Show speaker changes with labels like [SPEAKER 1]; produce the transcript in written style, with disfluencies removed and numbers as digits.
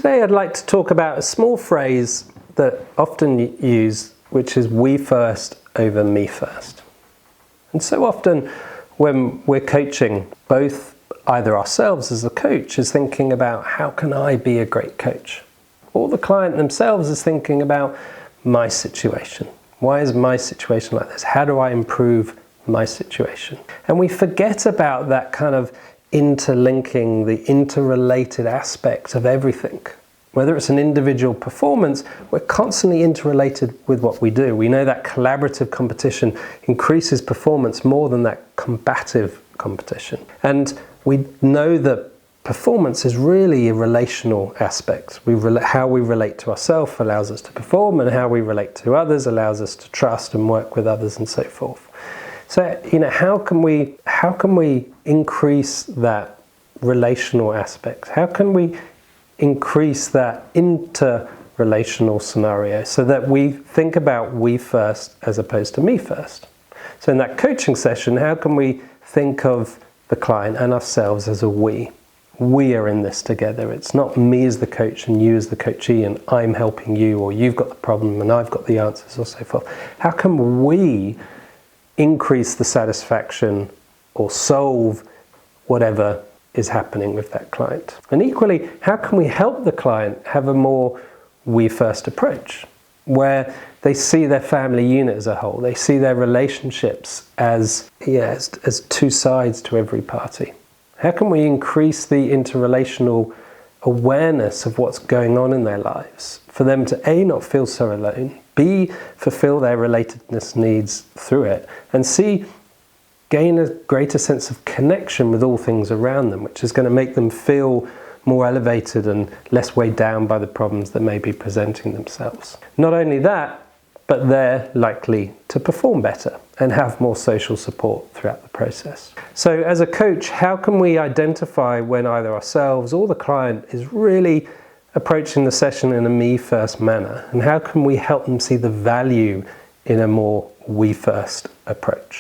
[SPEAKER 1] Today I'd like to talk about a small phrase that often used, which is we first over me first. And so often when we're coaching, both either ourselves as a coach is thinking about how can I be a great coach? Or the client themselves is thinking about my situation. Why is my situation like this? How do I improve my situation? And we forget about that kind of interlinking, the interrelated aspect of everything. Whether it's an individual performance, we're constantly interrelated with what we do. We know that collaborative competition increases performance more than that combative competition. And we know that performance is really a relational aspect. How we relate to ourselves allows us to perform, and how we relate to others allows us to trust and work with others and so forth. So, how can we increase that relational aspect? How can we increase that interrelational scenario so that we think about we first as opposed to me first? So in that coaching session, how can we think of the client and ourselves as a we? We are in this together. It's not me as the coach and you as the coachee and I'm helping you, or you've got the problem and I've got the answers, or so forth. How can we increase the satisfaction or solve whatever is happening with that client? And equally, how can we help the client have a more we first approach, where they see their family unit as a whole, they see their relationships as two sides to every party? How can we increase the interrelational awareness of what's going on in their lives for them to A, not feel so alone, B, fulfill their relatedness needs through it, and C, gain a greater sense of connection with all things around them, which is going to make them feel more elevated and less weighed down by the problems that may be presenting themselves. Not only that, but they're likely to perform better and have more social support throughout the process. So as a coach, how can we identify when either ourselves or the client is really approaching the session in a me first manner? And how can we help them see the value in a more we first approach?